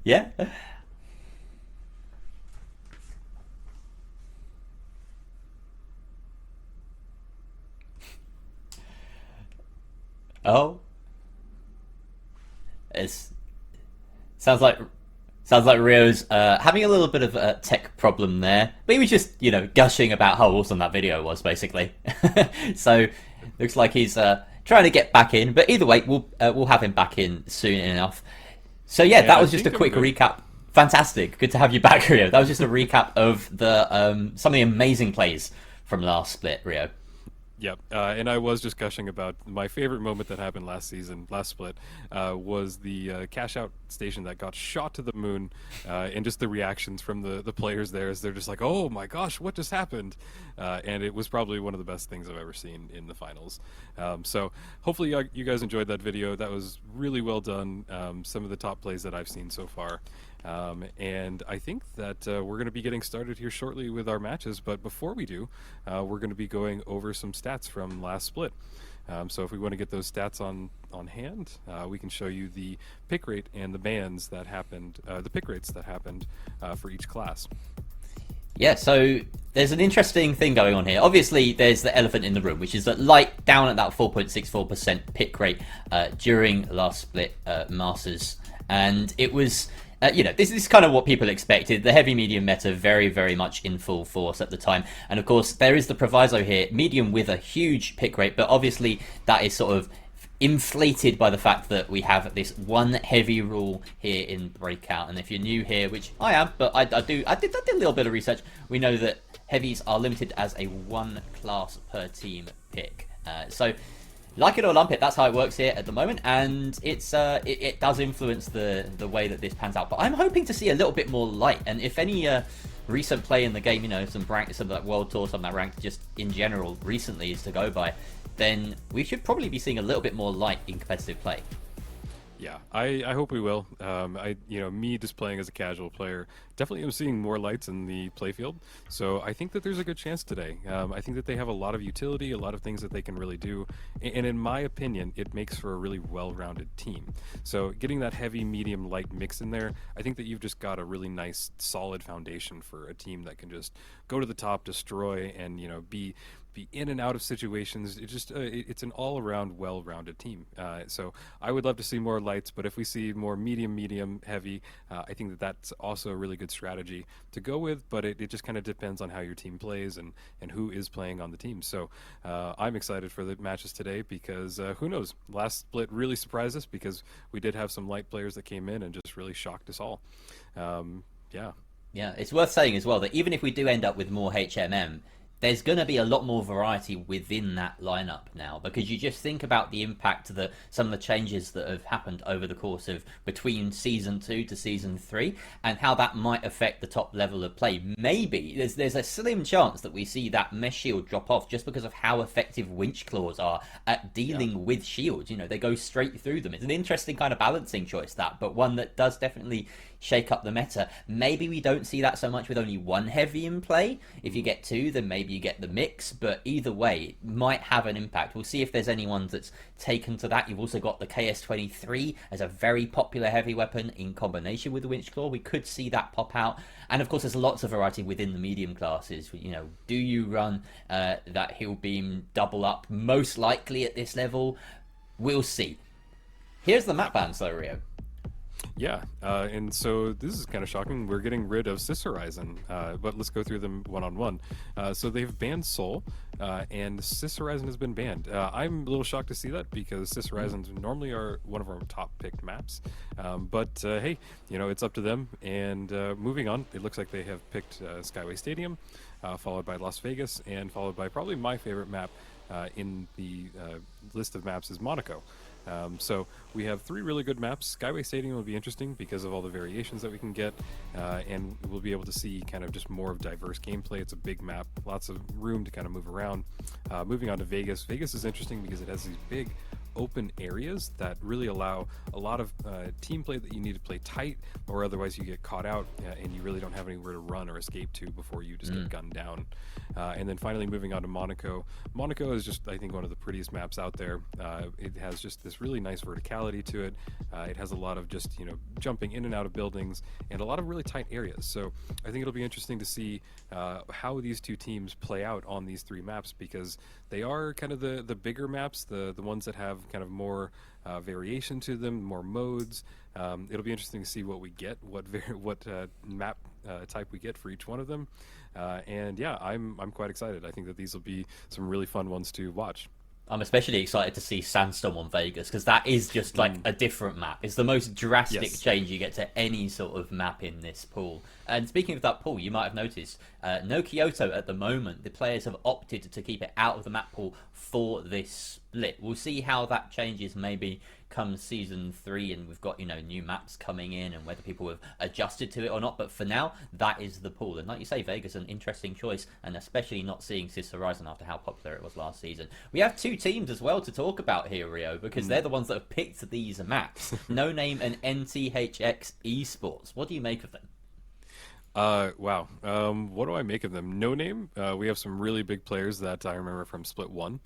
Yeah. Oh, it's sounds like sounds like Rio's having a little bit of a tech problem there, but he was just gushing about how awesome that video was, basically. So looks like he's trying to get back in, but either way, we'll have him back in soon enough. So yeah, And that I was just a think I'm quick good. recap. Fantastic, good to have you back, Rio. That was just a recap of the some of the amazing plays from last split, Rio. Yep, and I was just gushing about my favorite moment that happened last season, last split, was the cash out station that got shot to the moon, and just the reactions from the players there as they're just like, "Oh my gosh, what just happened?" And it was probably one of the best things I've ever seen in the finals. So hopefully you guys enjoyed that video. That was really well done. Some of the top plays that I've seen so far. And I think that we're going to be getting started here shortly with our matches. But before we do, we're going to be going over some stats from last split. So if we want to get those stats on hand, we can show you the pick rate and the bands that happened, the pick rates that happened for each class. Yeah, so there's an interesting thing going on here. Obviously, there's the elephant in the room, which is that Light down at that 4.64% pick rate during last split Masters. And it was, this is kind of what people expected. The heavy medium meta very, very much in full force at the time. And of course, there is the proviso here, medium with a huge pick rate, but obviously that is sort of inflated by the fact that we have this one heavy rule here in Breakout. And if you're new here, which I am, but I did a little bit of research, we know that heavies are limited as a one class per team pick. So like it or lump it, that's how it works here at the moment, and it does influence the way that this pans out. But I'm hoping to see a little bit more light, and if any recent play in the game, some of that world tour, some of that ranked just in general recently is to go by, then we should probably be seeing a little bit more light in competitive play. Yeah, I hope we will. Me just playing as a casual player, definitely am seeing more lights in the playfield. So I think that there's a good chance today. I think that they have a lot of utility, a lot of things that they can really do, and in my opinion, it makes for a really well-rounded team. So getting that heavy, medium, light mix in there, I think that you've just got a really nice, solid foundation for a team that can just go to the top, destroy, and be in and out of situations. It's an all around well rounded team. So I would love to see more lights, but if we see more medium, medium, heavy, I think that that's also a really good strategy to go with. But it just kind of depends on how your team plays and who is playing on the team. So I'm excited for the matches today because who knows? Last split really surprised us because we did have some light players that came in and just really shocked us all. Yeah. Yeah, it's worth saying as well that even if we do end up with more HMM, there's going to be a lot more variety within that lineup now, because you just think about the impact that some of the changes that have happened over the course of between season 2 to season 3 and how that might affect the top level of play. Maybe there's a slim chance that we see that mesh shield drop off just because of how effective winch claws are at Yeah. dealing with shields. They go straight through them. It's an interesting kind of balancing choice, that, but one that does definitely shake up the meta. Maybe we don't see that so much with only one heavy in play. If you get two, then maybe you get the mix, but either way, it might have an impact. We'll see if there's anyone that's taken to that. You've also got the KS-23 as a very popular heavy weapon in combination with the Winch Claw. We could see that pop out. And of course, there's lots of variety within the medium classes. Do you run that Hill Beam double up? Most likely at this level. We'll see. Here's the map bans though, Rio. Yeah, and so this is kind of shocking. We're getting rid of Cis Horizon, but let's go through them one on one. So they've banned Soul, and Cis Horizon has been banned. I'm a little shocked to see that because Cis Horizons normally are one of our top picked maps. But hey, it's up to them. And moving on, it looks like they have picked Skyway Stadium, followed by Las Vegas, and followed by probably my favorite map in the list of maps is Monaco. So we have three really good maps. Skyway Stadium will be interesting because of all the variations that we can get, and we'll be able to see kind of just more of diverse gameplay. It's a big map, lots of room to kind of move around. Moving on to Vegas. Vegas is interesting because it has these big open areas that really allow a lot of team play that you need to play tight, or otherwise you get caught out and you really don't have anywhere to run or escape to before you just get gunned down. And then finally moving on to Monaco. Monaco is just, I think, one of the prettiest maps out there. It has just this really nice verticality to it. It has a lot of just, jumping in and out of buildings and a lot of really tight areas. So I think it'll be interesting to see how these two teams play out on these three maps, because they are kind of the bigger maps, the ones that have kind of more variation to them, more modes. It'll be interesting to see what we get, what map type we get for each one of them. And yeah, I'm quite excited. I think that these will be some really fun ones to watch. I'm especially excited to see Sandstorm on Vegas, because that is just like a different map. It's the most drastic change you get to any sort of map in this pool. And speaking of that pool, you might have noticed no Kyoto at the moment. The players have opted to keep it out of the map pool for this split. We'll see how that changes maybe come season 3, and we've got new maps coming in, and whether people have adjusted to it or not. But for now, that is the pool. And like you say, Vegas an interesting choice, and especially not seeing Sis Horizon after how popular it was last season. We have two teams as well to talk about here, Rio, because they're the ones that have picked these maps. NoName and NTHX Esports. What do you make of them? Wow. What do I make of them? NoName, we have some really big players that I remember from Split 1.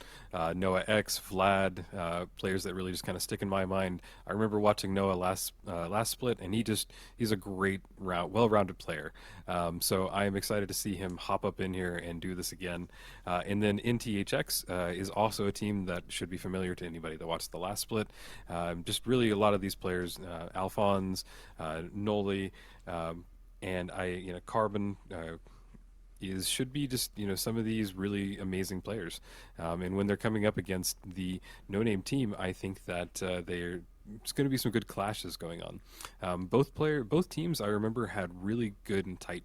Noah X, Vlad, players that really just kind of stick in my mind. I remember watching Noah last split, and he's a great well-rounded player. So I am excited to see him hop up in here and do this again. And then NTHX is also a team that should be familiar to anybody that watched the last split. Just really a lot of these players, Alphonse, Noli, and Carbon should be just some of these really amazing players, and when they're coming up against the NoName team, I think that there's going to be some good clashes going on. Both teams, I remember, had really good and tight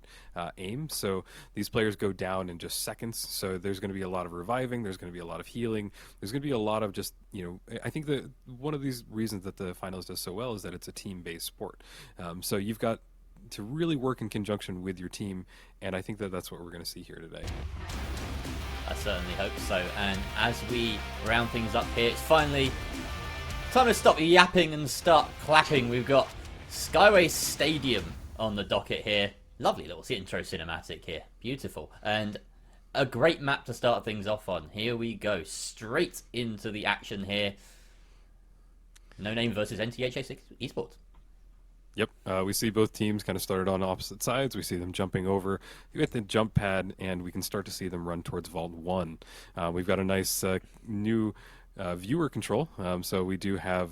aim, so these players go down in just seconds. So there's going to be a lot of reviving, there's going to be a lot of healing, there's going to be a lot of just I think that one of these reasons that the finals does so well is that it's a team-based sport. So you've got to really work in conjunction with your team, and I think that that's what we're going to see here today. I certainly hope so. And as we round things up here, it's finally time to stop yapping and start clapping. We've got Skyway Stadium on the docket here. Lovely little intro cinematic here. Beautiful. And a great map to start things off on. Here we go. Straight into the action here. NoName versus NTHX Esports. Yep, we see both teams kind of started on opposite sides. We see them jumping over. We get the jump pad, and we can start to see them run towards Vault 1. We've got a nice new viewer control, so we do have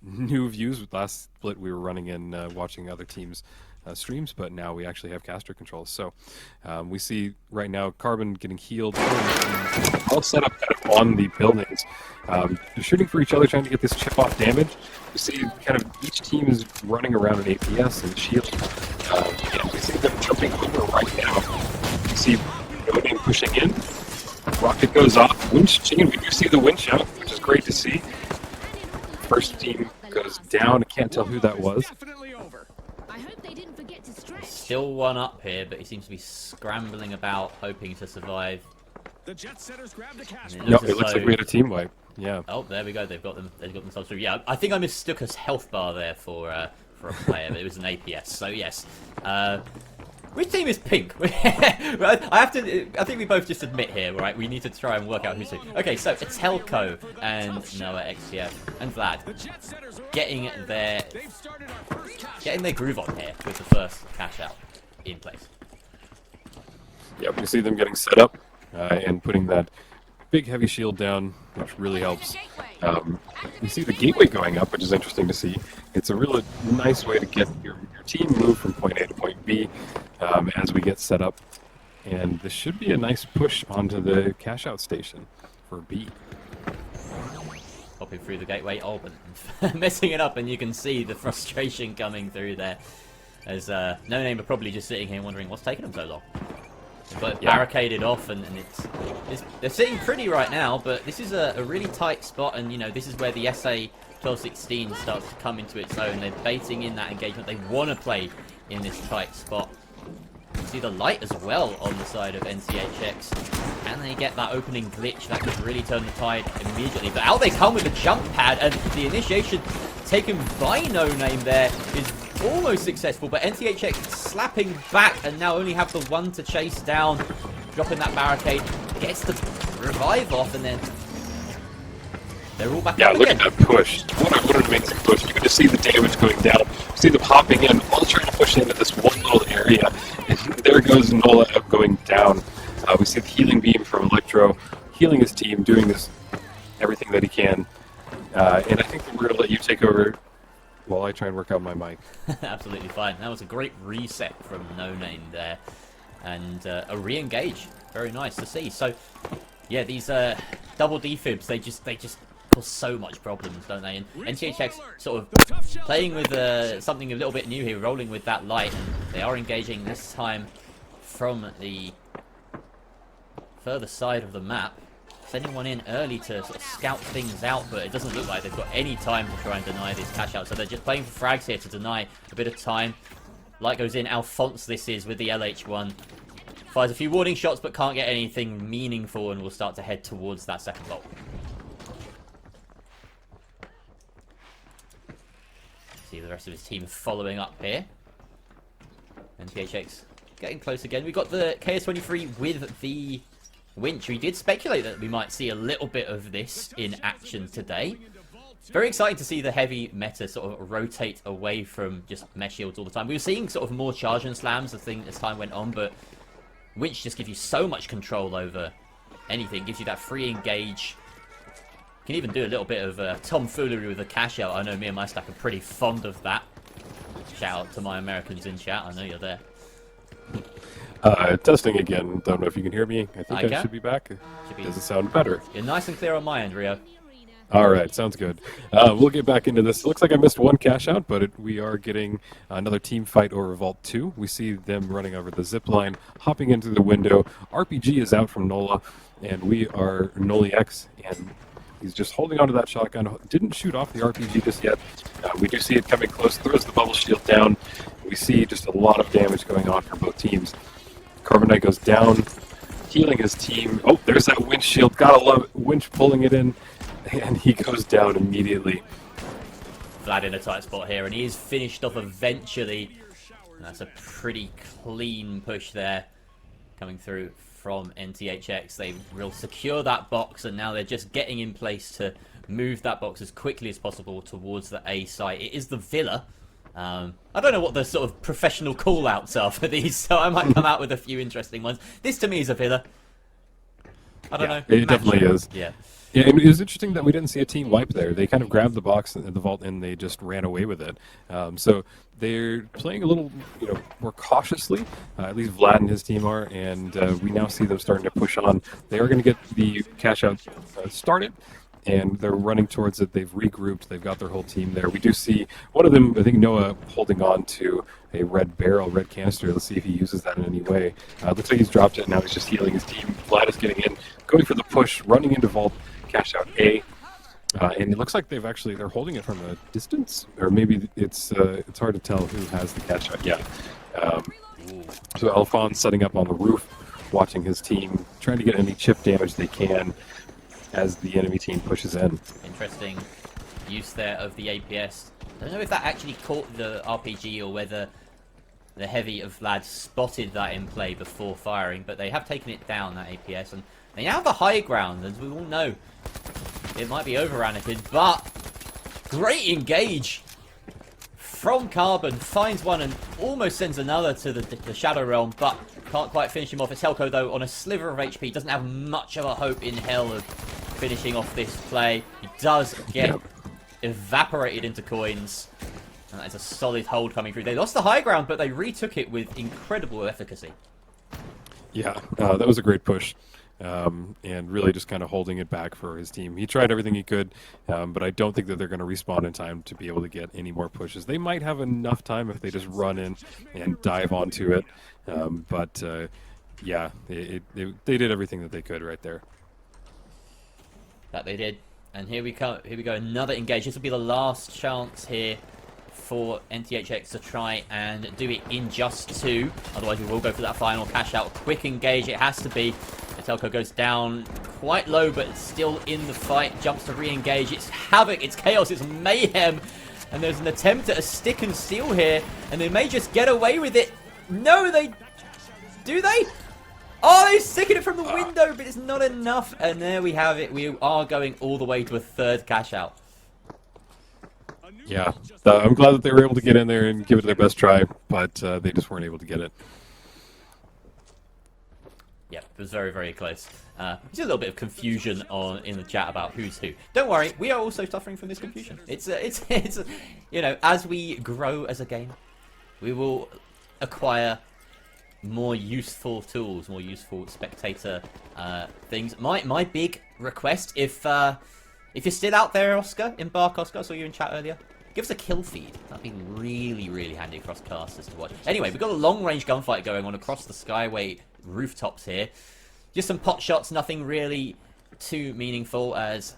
new views. Last split we were running in watching other teams' streams, but now we actually have caster controls. So we see right now Carbon getting healed, all set up kind of on the buildings. They're shooting for each other, trying to get this chip off damage. We see kind of each team is running around an APS and shield, and we see them jumping over right now. We see NoName pushing in. Rocket goes off. Winch chain. We do see the winch out, which is great to see. First team goes down. I can't tell who that was. Still one up here, but he seems to be scrambling about, hoping to survive. The jet setters grab the cash. No, it looks like we had a team wipe. Yeah. Oh, there we go. They've got themselves through. Yeah, I think I mistook a health bar there for a player, but it was an APS. So yes. Which team is pink? I think we both just admit here, right? We need to try and work out who's who. Okay, so it's Helco and Noah XTF and Vlad getting their groove on here with the first cash out in place. Yeah, we see them getting set up and putting that big heavy shield down, which really helps. You see the gateway going up, which is interesting to see. It's a really nice way to get your team moved from point A to point B as we get set up. And this should be a nice push onto the cash out station for B. Popping through the gateway, oh, but messing it up, and you can see the frustration coming through there. As NoName are probably just sitting here wondering what's taking them so long. But barricaded off, and they're sitting pretty right now, but this is a really tight spot, and this is where the SA 1216 starts to come into its own. They're baiting in that engagement. They want to play in this tight spot. You see the light as well on the side of NTHX, Can they get that opening glitch? That could really turn the tide immediately. But out they come with the jump pad, and the initiation taken by NoName there is almost successful. But NTHX slapping back, and now only have the one to chase down. Dropping that barricade, gets the revive off, and then they're all back up look again. at that push. What an amazing push. You can just see the damage going down. See them hopping in, all trying to push into this one little area. And there goes Nola going down. We see the healing beam from Electro, healing his team, doing this everything that he can. And I think that we're going to let you take over while I try and work out my mic. Absolutely fine. That was a great reset from NoName there. And a re-engage. Very nice to see. So, yeah, these double defibs, they just cause so much problems, don't they? And NTHX sort of playing with something a little bit new here, rolling with that light. And they are engaging this time from the further side of the map. Sending one in early to sort of scout things out, but it doesn't look like they've got any time to try and deny this cash out. So they're just playing for frags here to deny a bit of time. Light goes in. Alphonse this is with the LH1. Fires a few warning shots, but can't get anything meaningful, and will start to head towards that second vault. See the rest of his team following up here. NTHX getting close again. We've got the KS-23 with the winch. We did speculate that we might see a little bit of this in action today. Very exciting to see the heavy meta sort of rotate away from just mesh shields all the time. We were seeing sort of more charge and slams as time went on, but winch just gives you so much control over anything. Gives you that free engage. Can even do a little bit of tomfoolery with the cash out. I know me and my stack are pretty fond of that. Shout out to my Americans in chat. I know you're there. Testing again. Don't know if you can hear me. I think I should be back. Does it sound better? You're nice and clear on my end, Rio. All right, sounds good. We'll get back into this. It looks like I missed one cash out, but we are getting another team fight over Vault 2. We see them running over the zip line, hopping into the window. RPG is out from Nola, and we are NoLeX, and he's just holding onto that shotgun. Didn't shoot off the RPG just yet. We do see it coming close, throws the bubble shield down. We see just a lot of damage going on for both teams. Carbonite goes down, healing his team. Oh, there's that winch shield. Gotta love it. Winch pulling it in. And he goes down immediately. Vlad in a tight spot here, and he is finished off eventually. And that's a pretty clean push there coming through from NTHX. They will secure that box, and now they're just getting in place to move that box as quickly as possible towards the A site. It is the Villa. I don't know what the sort of professional call-outs are for these, so I might come out with a few interesting ones. This to me is a Villa. I don't know. It definitely is. Yeah. Yeah, and it was interesting that we didn't see a team wipe there. They kind of grabbed the box and the vault, and they just ran away with it. So they're playing a little, more cautiously. At least Vlad and his team are, and we now see them starting to push on. They are going to get the cash out started, and they're running towards it. They've regrouped. They've got their whole team there. We do see one of them, I think Noah, holding on to a red canister. Let's see if he uses that in any way. Looks like he's dropped it. Now he's just healing his team. Vlad is getting in, going for the push, running into vault. Cash out A, and it looks like they're holding it from a distance, or maybe it's hard to tell who has the cash out. Yeah. So Alphonse setting up on the roof, watching his team, trying to get any chip damage they can as the enemy team pushes in. Interesting use there of the APS. I don't know if that actually caught the RPG or whether the heavy of Vlad spotted that in play before firing, but they have taken it down, that APS, and they now have the high ground, as we all know. It might be over Anakin, but great engage from Carbon. Finds one and almost sends another to the Shadow Realm, but can't quite finish him off. It's Helco, though, on a sliver of HP. Doesn't have much of a hope in hell of finishing off this play. He does get evaporated into coins. And that is a solid hold coming through. They lost the high ground, but they retook it with incredible efficacy. Yeah, that was a great push. And really just kind of holding it back for his team. He tried everything he could, but I don't think that they're going to respawn in time to be able to get any more pushes. They might have enough time if they just run in and dive onto it. Yeah, they did everything that they could right there. That they did. And here we go, another engage. This will be the last chance here for NTHX to try and do it in just 2. Otherwise, we will go for that final cash out. Quick engage, it has to be. Metelko goes down quite low, but it's still in the fight. Jumps to re-engage. It's havoc, it's chaos, it's mayhem. And there's an attempt at a stick and steal here, and they may just get away with it. No, they... Do they? Oh, they're sticking it from the window, but it's not enough. And there we have it. We are going all the way to a 3rd cash out. Yeah, I'm glad that they were able to get in there and give it their best try, but they just weren't able to get it. Yeah, it was very, very close. Just a little bit of confusion in the chat about who's who. Don't worry, we are also suffering from this confusion. It's you know, as we grow as a game, we will acquire more useful tools, more useful spectator things. My big request, if you're still out there, Oscar, Embark Oscar, I saw you in chat earlier, give us a kill feed. That'd be really, really handy across casters to watch. Anyway, we've got a long-range gunfight going on across the Skyway rooftops here. Just some pot shots, nothing really too meaningful as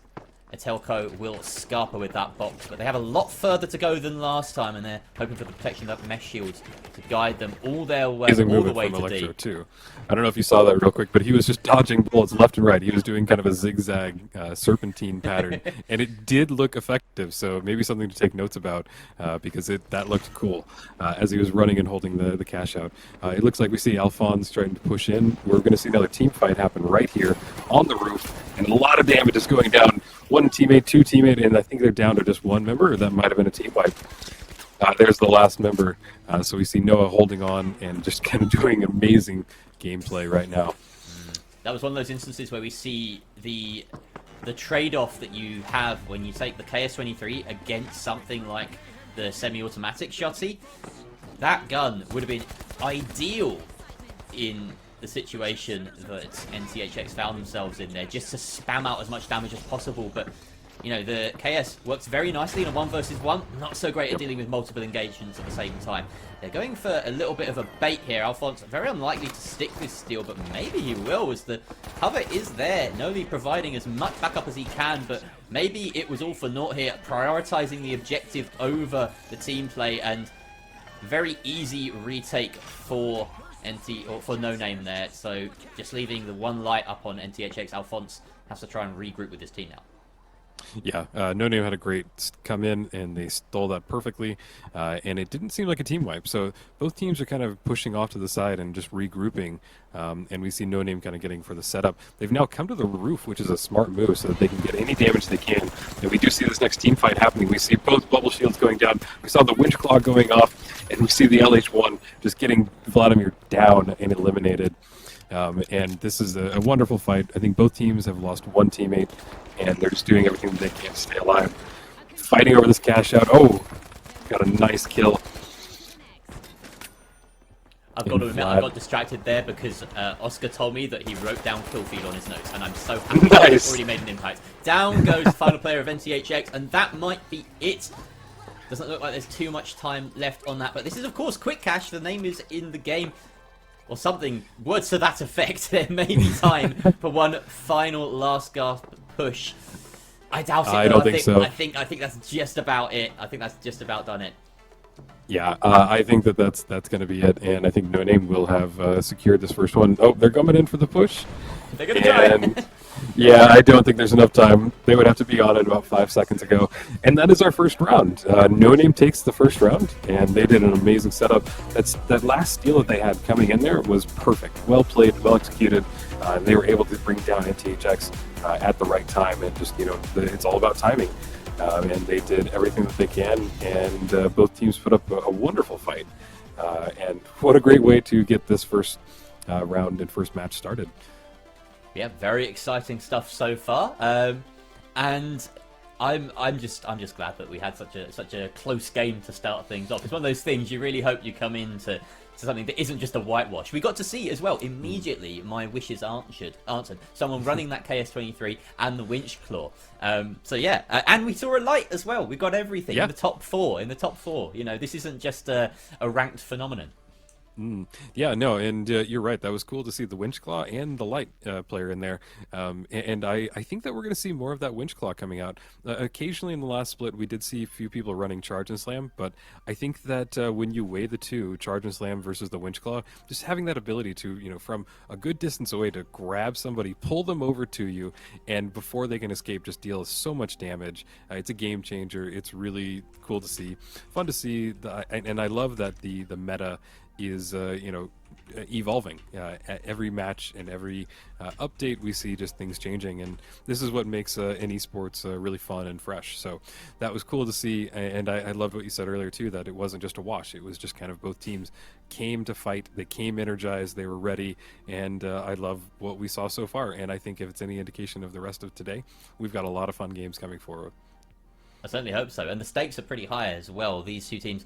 Metelko will scarper with that box. But they have a lot further to go than last time, and they're hoping for the protection of that mesh shields to guide them all their way, all the way to Electro D. too. I don't know if you saw that real quick, but he was just dodging bullets left and right. He was doing kind of a zigzag serpentine pattern, and it did look effective. So maybe something to take notes about because that looked cool as he was running and holding the cash out. It looks like we see Alphonse trying to push in. We're going to see another team fight happen right here on the roof, and a lot of damage is going down. 1 teammate, 2 teammate, and I think they're down to just 1 member, or that might have been a team wipe. There's the last member. So we see Noah holding on and just kind of doing amazing gameplay right now. That was one of those instances where we see the trade-off that you have when you take the KS-23 against something like the semi-automatic shotty. That gun would have been ideal in the situation that NTHX found themselves in there, just to spam out as much damage as possible. But you know, the KS works very nicely in a 1 versus 1, not so great at dealing with multiple engagements at the same time. They're going for a little bit of a bait here. Alphonse very unlikely to stick this steal, but maybe he will, as the cover is there. NoName providing as much backup as he can, but maybe it was all for naught here, prioritizing the objective over the team play, and very easy retake for NoName there. So just leaving the 1 light up on NTHX. Alphonse has to try and regroup with his team now. Yeah, NoName had a great come in, and they stole that perfectly, and it didn't seem like a team wipe. So both teams are kind of pushing off to the side and just regrouping, and we see NoName kind of getting for the setup. They've now come to the roof, which is a smart move, so that they can get any damage they can. And we do see this next team fight happening. We see both bubble shields going down. We saw the winch claw going off, and we see the LH1 just getting Vladimir down and eliminated. And this is a wonderful fight. I think both teams have lost 1 teammate, and they're just doing everything they can to stay alive. Fighting over this cash out. Oh, got a nice kill. I've got to admit, I got distracted there because Oscar told me that he wrote down kill feed on his notes, and I'm so happy that he's already made an impact. Down goes the final player of NTHX, and that might be it. Doesn't look like there's too much time left on that, but this is, of course, quick cash. The name is in the game. Or something, words to that effect. There may be time for one final last gasp push. I doubt it. I don't think so. I think that's just about it. I think that's just about done it. Yeah, I think that's going to be it, and I think NoName will have secured this first one. Oh, they're coming in for the push. They're going to try. Yeah, I don't think there's enough time. They would have to be on it about 5 seconds ago. And that is our first round. NoName takes the first round, and they did an amazing setup. That last steal that they had coming in there was perfect. Well played, well executed. They were able to bring down NTHX at the right time, and just, it's all about timing. And they did everything that they can, and both teams put up a wonderful fight. And what a great way to get this first round and first match started. Yeah, very exciting stuff so far, and I'm just glad that we had such a close game to start things off. It's one of those things you really hope you come into something that isn't just a whitewash. We got to see as well immediately my wishes answered. Someone running that KS-23 and the winch claw. So yeah, and we saw a light as well. We got everything in the top four. This isn't just a ranked phenomenon. Yeah, no, and you're right. That was cool to see the Winch Claw and the Light player in there. And I think that we're going to see more of that Winch Claw coming out. Occasionally in the last split, we did see a few people running Charge and Slam, but I think that when you weigh the two, Charge and Slam versus the Winch Claw, just having that ability to, from a good distance away to grab somebody, pull them over to you, and before they can escape, just deal so much damage. It's a game changer. It's really cool to see. Fun to see. And I love that the meta is evolving at every match and every update. We see just things changing, and this is what makes an esports really fun and fresh. So that was cool to see, and I loved what you said earlier too, that it wasn't just a wash. It was just kind of both teams came to fight, they came energized, they were ready, and I love what we saw so far. And I think if it's any indication of the rest of today, we've got a lot of fun games coming forward. I certainly hope so, and the stakes are pretty high as well. These two teams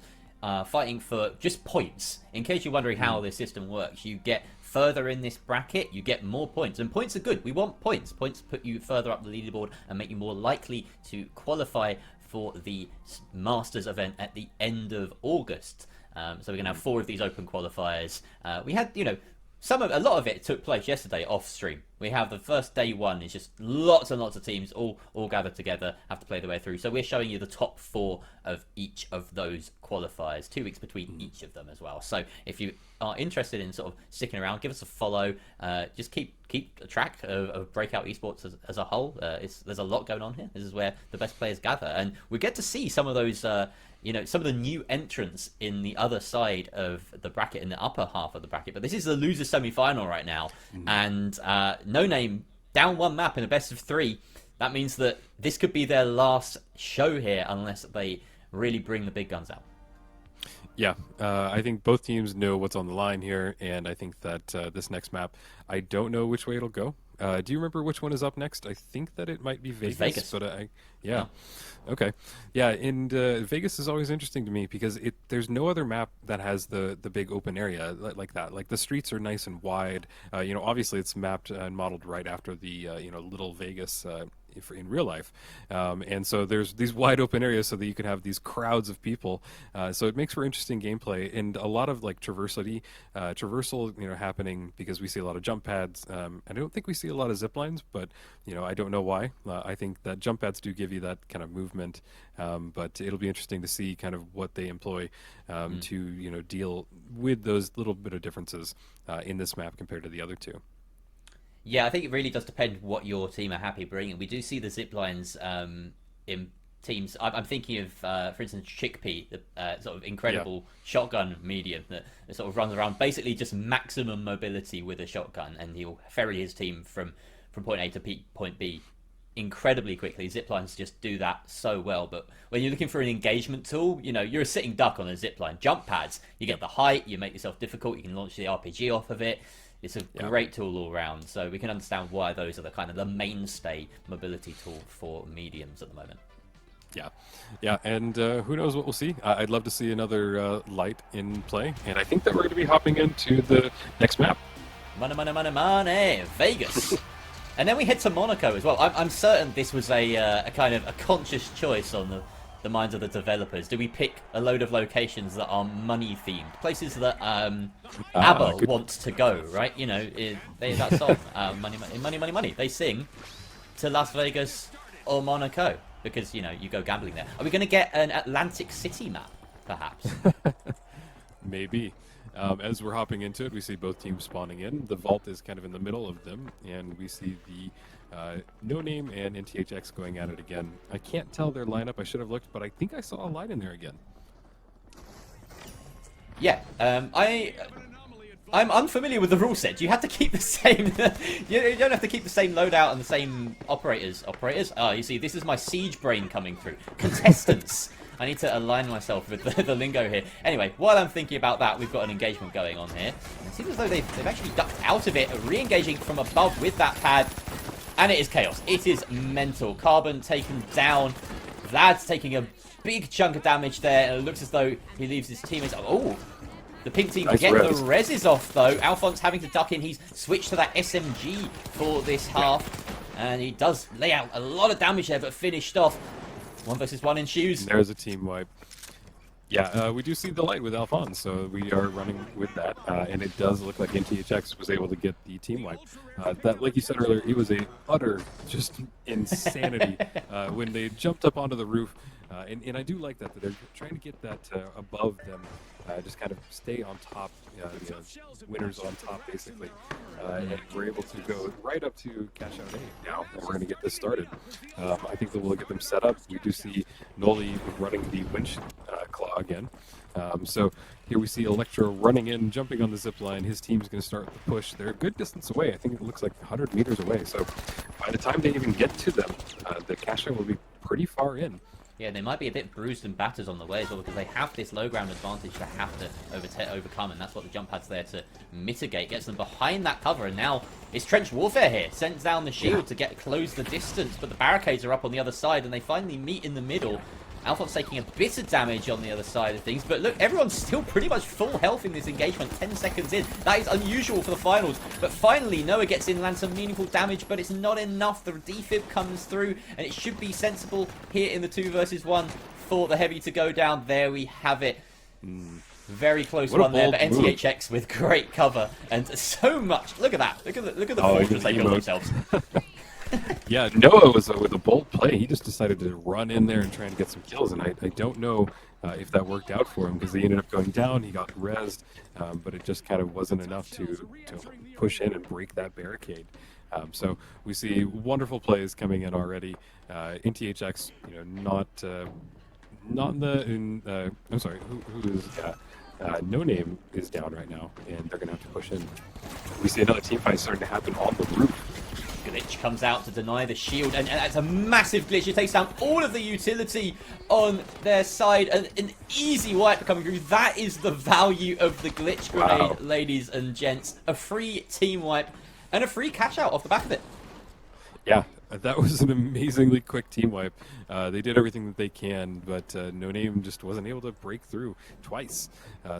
fighting for just points. In case you're wondering how this system works, you get further in this bracket, you get more points, and points are good. We want points. Points put you further up the leaderboard and make you more likely to qualify for the Masters event at the end of August. So we're gonna have 4 of these open qualifiers. We had, a lot of it took place yesterday off stream. We have the first day one is just lots and lots of teams all gathered together, have to play their way through. So we're showing you the top 4 of each of those qualifiers, 2 weeks between each of them as well. So if you are interested in sort of sticking around, give us a follow. Just keep track of Breakout Esports as a whole. There's a lot going on here. This is where the best players gather, and we get to see some of those some of the new entrants in the other side of the bracket, in the upper half of the bracket. But this is the loser semi-final right now, and NoName down 1 map in a best of 3. That means that this could be their last show here unless they really bring the big guns out. Yeah, I think both teams know what's on the line here, and I think that this next map, I don't know which way it'll go. Do you remember which one is up next? I think that it might be Vegas. But yeah. Okay. Yeah, and Vegas is always interesting to me because there's no other map that has the big open area like that. Like the streets are nice and wide. Obviously it's mapped and modeled right after the little Vegas in real life, and so there's these wide open areas so that you can have these crowds of people. So it makes for interesting gameplay and a lot of like traversal happening because we see a lot of jump pads. I don't think we see a lot of zip lines, but I don't know why. I think that jump pads do give you that kind of movement, but it'll be interesting to see kind of what they employ to deal with those little bit of differences in this map compared to the other two. Yeah, I think it really does depend what your team are happy bringing. We do see the zip lines in teams. I'm thinking of, for instance, Chickpea, the sort of incredible shotgun medium that sort of runs around, basically just maximum mobility with a shotgun, and he'll ferry his team from point A to point B incredibly quickly. Zip lines just do that so well. But when you're looking for an engagement tool, you're a sitting duck on a zip line. Jump pads, you get the height, you make yourself difficult, you can launch the RPG off of it. It's a great tool all around, so we can understand why those are the kind of the mainstay mobility tool for mediums at the moment. Yeah, and who knows what we'll see. I'd love to see another light in play, and I think that we're going to be hopping into the next map. Money, Vegas. And then we head to Monaco as well. I'm certain this was a kind of a conscious choice on the minds of the developers. Do we pick a load of locations that are money themed, places that ABBA wants to go, right? That song, money. They sing to Las Vegas or Monaco because you go gambling there. Are we going to get an Atlantic City map, perhaps? Maybe. As we're hopping into it, we see both teams spawning in. The vault is kind of in the middle of them, and we see the NoName and NTHX going at it again. I can't tell their lineup. I should have looked, but I think I saw a light in there again. Yeah, I'm unfamiliar with the rule set. You have to keep the same. You don't have to keep the same loadout and the same operators. Oh, you see, this is my siege brain coming through. Contestants. I need to align myself with the lingo here. Anyway, while I'm thinking about that, we've got an engagement going on here. It seems as though they've actually ducked out of it, re-engaging from above with that pad. And it is chaos. It is mental. Carbon taken down. Vlad's taking a big chunk of damage there. And it looks as though he leaves his teammates. Oh, the pink team get the reses off, though. Alphonse having to duck in. He's switched to that SMG for this half. And he does lay out a lot of damage there, but finished off. 1 versus 1 ensues. There's a team wipe. Yeah, we do see the light with Alphonse, so we are running with that, and it does look like NTHX was able to get the team wipe. That, like you said earlier, it was a utter just insanity when they jumped up onto the roof, and I do like that they're trying to get that above them, just kind of stay on top, winners on top basically, and we're able to go right up to cash out A now, and we're going to get this started. I think that we'll get them set up. We do see Noli running the winch claw again. So here we see Electro running in, jumping on the zip line. His team's going to start the push. They're a good distance away. I think it looks like 100 meters away. So by the time they even get to them, the cash out will be pretty far in. Yeah, they might be a bit bruised and battered on the way as well because they have this low ground advantage they have to overcome, and that's what the jump pad's there to mitigate. Gets them behind that cover, and now it's trench warfare here. Sends down the shield to close the distance, but the barricades are up on the other side, and they finally meet in the middle. Alphonse taking a bit of damage on the other side of things, but look, everyone's still pretty much full health in this engagement, 10 seconds in. That is unusual for the finals, but finally Noah gets in, lands some meaningful damage, but it's not enough. The defib comes through, and it should be sensible here in the 2 versus 1 for the heavy to go down. There we have it. Very close one there, but NTHX with great cover, and so much. Look at that. Look at the fortress they built themselves. Yeah, Noah was with a bold play. He just decided to run in there and try and get some kills, and I don't know if that worked out for him because he ended up going down. He got rezzed, but it just kind of wasn't enough to push in and break that barricade. So we see wonderful plays coming in already. NTHX, not in the I'm sorry, who is NoName is down right now, and they're gonna have to push in. We see another team fight starting to happen on the roof. Glitch comes out to deny the shield, and that's a massive glitch. It takes down all of the utility on their side, and an easy wipe coming through. That is the value of the glitch grenade, ladies and gents. A free team wipe and a free catch out off the back of it. Yeah, that was an amazingly quick team wipe. They did everything that they can, but NoName just wasn't able to break through twice.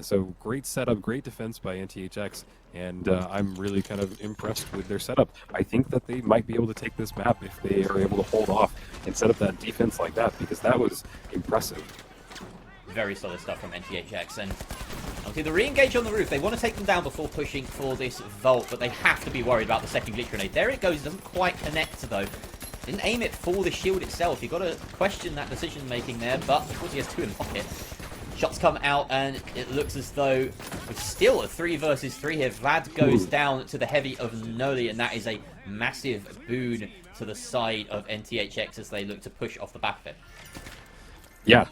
So great setup, great defense by NTHX, and I'm really kind of impressed with their setup. I think that they might be able to take this map if they are able to hold off and set up that defense like that, because that was impressive. Very solid stuff from NTHX, and obviously the re-engage on the roof. They want to take them down before pushing for this vault, but they have to be worried about the second glitch grenade. There it goes, doesn't quite connect though. Didn't aim it for the shield itself. You've got to question that decision making there, but of course he has 2 in pocket. Shots come out, and it looks as though it's still a 3 versus 3 here. Vlad goes down to the heavy of Noli, and that is a massive boon to the side of NTHX as they look to push off the back of it. Yeah,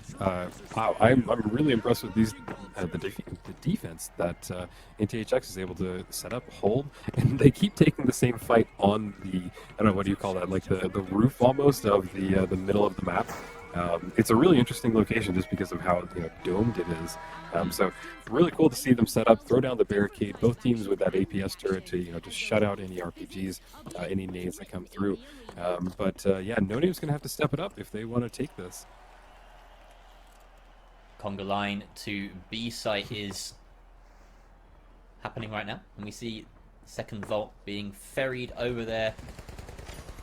wow, I'm really impressed with these the defense that NTHX is able to set up, hold, and they keep taking the same fight on the, I don't know, what do you call that, like the roof almost of the middle of the map. It's a really interesting location just because of how domed it is. So really cool to see them set up, throw down the barricade, both teams with that APS turret to just shut out any RPGs, any nades that come through. But yeah, NoName's going to have to step it up if they want to take this. Conga line to B site is happening right now, and we see second vault being ferried over there.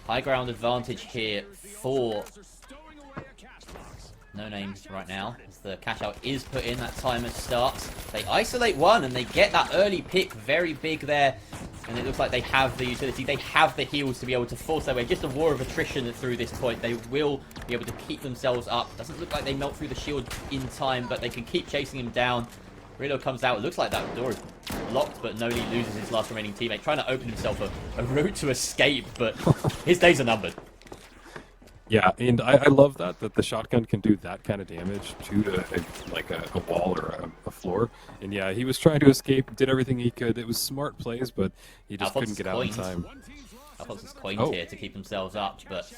High ground advantage here for NoName right now as the cash out is put in. That timer starts. They isolate one and they get that early pick, very big there, and it looks like they have the utility, they have the heals to be able to force their way. Just a war of attrition through this point. They will be able to keep themselves up. Doesn't look like they melt through the shield in time, but they can keep chasing him down. Reload comes out. It looks like that door is locked, but Noli loses his last remaining teammate, trying to open himself a route to escape, but his days are numbered. Yeah, and I love that the shotgun can do that kind of damage to a wall or a floor. And yeah, he was trying to escape, did everything he could. It was smart plays, but he just couldn't get out in time. Alphonse is coined here to keep themselves up, but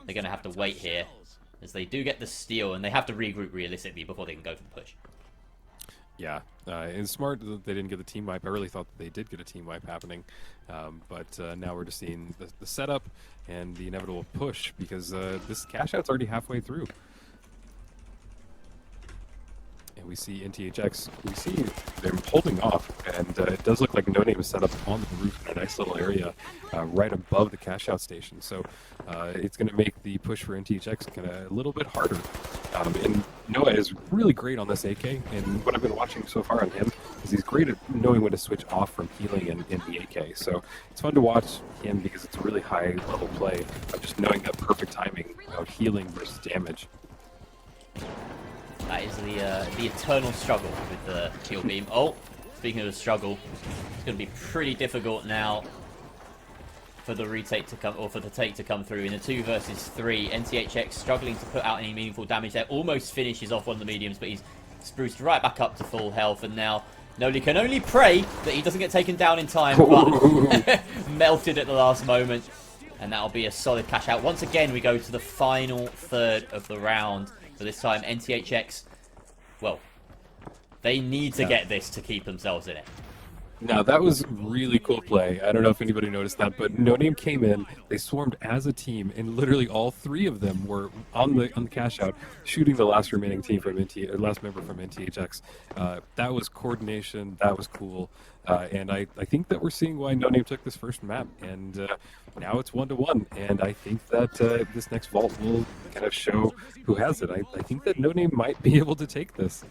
they're going to have to wait here as they do get the steal, and they have to regroup realistically before they can go for the push. Yeah, it's smart that they didn't get the team wipe. I really thought that they did get a team wipe happening, but now we're just seeing the setup and the inevitable push because this cash out's already halfway through. And we see NTHX, we see they're holding off, and it does look like NoName is set up on the roof in a nice little area right above the cash out station. So it's going to make the push for NTHX kind of a little bit harder. And Noah is really great on this AK, and what I've been watching so far on him is he's great at knowing when to switch off from healing in the AK. So it's fun to watch him because it's a really high level play of just knowing that perfect timing of healing versus damage. That is the eternal struggle with the kill beam. Oh, speaking of the struggle, it's going to be pretty difficult now for the retake to come, or for the take to come through in a 2 versus 3. NTHX struggling to put out any meaningful damage there. Almost finishes off one of the mediums, but he's spruced right back up to full health, and now Noli can only pray that he doesn't get taken down in time, but melted at the last moment, and that'll be a solid cash out. Once again, we go to the final third of the round. But this time, NTHX, well, they need to get this to keep themselves in it. Now, that was really cool play. I don't know if anybody noticed that, but NoName came in, they swarmed as a team, and literally all 3 of them were on the cash out, shooting the last remaining team from last member from NTHX. That was coordination, that was cool, and I think that we're seeing why NoName took this first map, and now it's 1-1, and I think that this next vault will kind of show who has it. I think that NoName might be able to take this.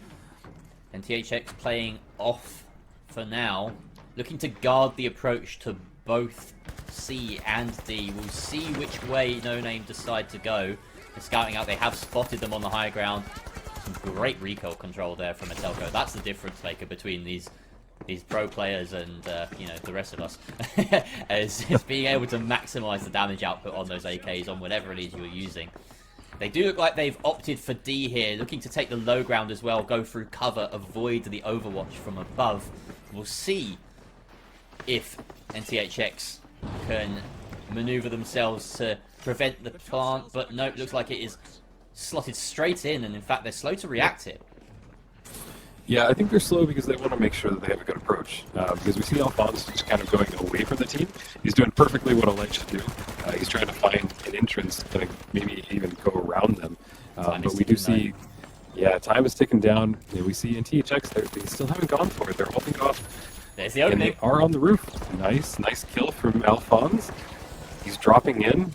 NTHX playing off for now, looking to guard the approach to both C and D. We'll see which way NoName decide to go. They're scouting out, they have spotted them on the high ground. Some great recoil control there from Metelko. That's the difference maker between these pro players and you know, the rest of us, is being able to maximize the damage output on those AKs on whatever it is you're using. They do look like they've opted for D here, looking to take the low ground as well, go through cover, avoid the overwatch from above. We'll see if NTHX can maneuver themselves to prevent the plant, but no, it looks like it is slotted straight in, and in fact they're slow to react here. Yeah, I think they're slow because they want to make sure that they have a good approach. Because we see Alphonse just kind of going away from the team. He's doing perfectly what a light should do. He's trying to find an entrance to maybe even go around them. But we do see, time is ticking down. Yeah, we see in THX, they still haven't gone for it. They're holding off. There's the opening. And they are on the roof. Nice kill from Alphonse. He's dropping in.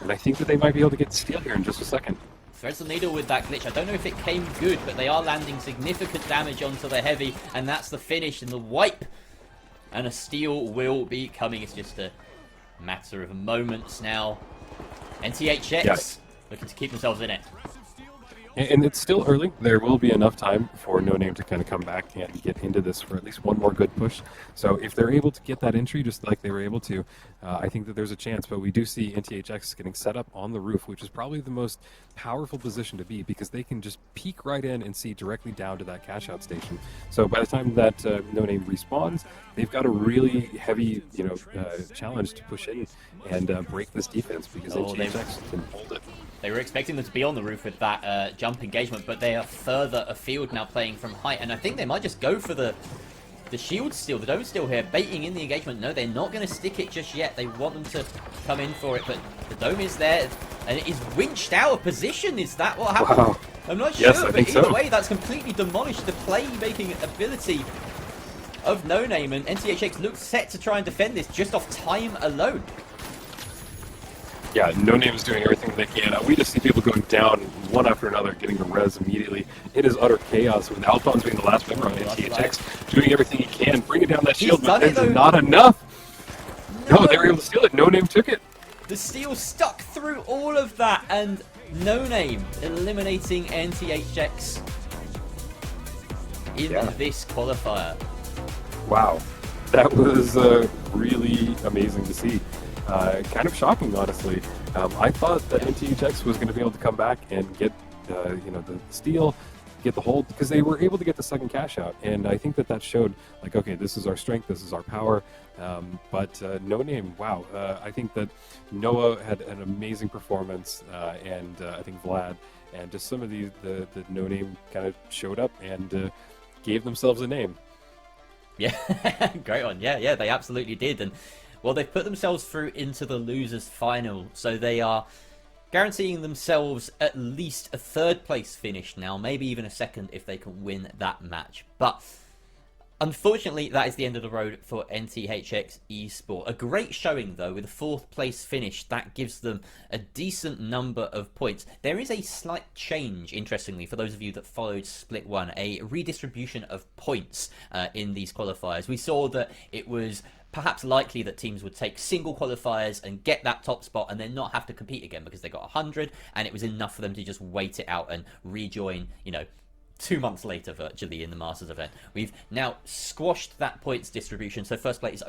And I think that they might be able to get steal here in just a second. Threads the needle with that glitch. I don't know if it came good, but they are landing significant damage onto the heavy, and that's the finish and the wipe. And a steal will be coming. It's just a matter of moments now. NTHX looking to keep themselves in it. And it's still early. There will be enough time for NoName to kind of come back and get into this for at least one more good push. So if they're able to get that entry just like they were able to, I think that there's a chance. But we do see NTHX getting set up on the roof, which is probably the most powerful position to be because they can just peek right in and see directly down to that cash out station. So by the time that NoName respawns, they've got a really heavy, challenge to push in and break this defense because NTHX can hold it. They were expecting them to be on the roof with that jump engagement, but they are further afield now playing from height. And I think they might just go for the shield steal, the dome steal here, baiting in the engagement. No, they're not going to stick it just yet. They want them to come in for it, but the dome is there, and it is winched out of position. Is that what happened? Wow. I'm not Yes, sure, I but think either so. way, that's completely demolished the play-making ability of NoName, and NTHX looks set to try and defend this just off time alone. Yeah, NoName is doing everything they can. We just see people going down one after another, getting the res immediately. It is utter chaos with Alphonse being the last member on NTHX, doing everything he can, bringing down that shield, but it's not enough. No, they were able to steal it. NoName took it. The steal stuck through all of that, and NoName eliminating NTHX in this qualifier. Wow, that was really amazing to see. Kind of shocking, honestly. I thought that NTHX was going to be able to come back and get, the steal, get the hold, because they were able to get the second cash out, and I think that showed, like, okay, this is our strength, this is our power. But NoName, wow, I think that Noah had an amazing performance, and I think Vlad, and just some of the NoName kind of showed up and gave themselves a name. Yeah, great one. Yeah, they absolutely did. And well, they've put themselves through into the losers final, so they are guaranteeing themselves at least a third place finish now, maybe even a second if they can win that match. But unfortunately, that is the end of the road for NTHX Esport. A great showing, though, with a fourth place finish. That gives them a decent number of points. There is a slight change, interestingly, for those of you that followed Split 1, a redistribution of points in these qualifiers. We saw that it was perhaps likely that teams would take single qualifiers and get that top spot and then not have to compete again because they got 100, and it was enough for them to just wait it out and rejoin, 2 months later virtually in the Masters event. We've now squashed that points distribution, so first place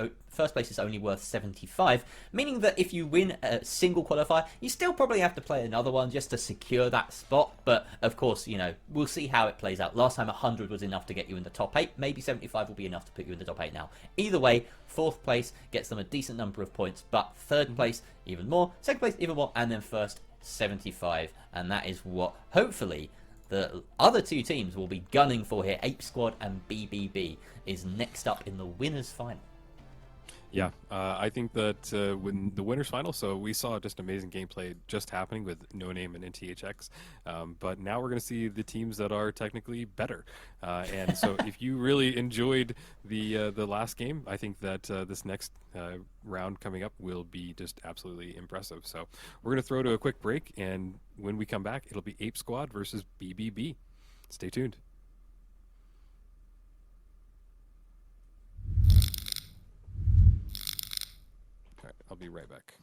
is only worth 75, meaning that if you win a single qualifier, you still probably have to play another one just to secure that spot. But of course, we'll see how it plays out. Last time 100 was enough to get you in the top 8, maybe 75 will be enough to put you in the top 8 now. Either way, fourth place gets them a decent number of points, but third place even more, second place even more, and then first 75, and that is what hopefully the other two teams will be gunning for here. Ape Squad and BBB is next up in the winners final. Yeah, I think that when the winners final, so we saw just amazing gameplay just happening with NoName and NTHX, but now we're going to see the teams that are technically better. And so if you really enjoyed the last game, I think that this next round coming up will be just absolutely impressive. So we're going to throw to a quick break, and when we come back, it'll be Ape Squad versus BBB. Stay tuned. All right, I'll be right back.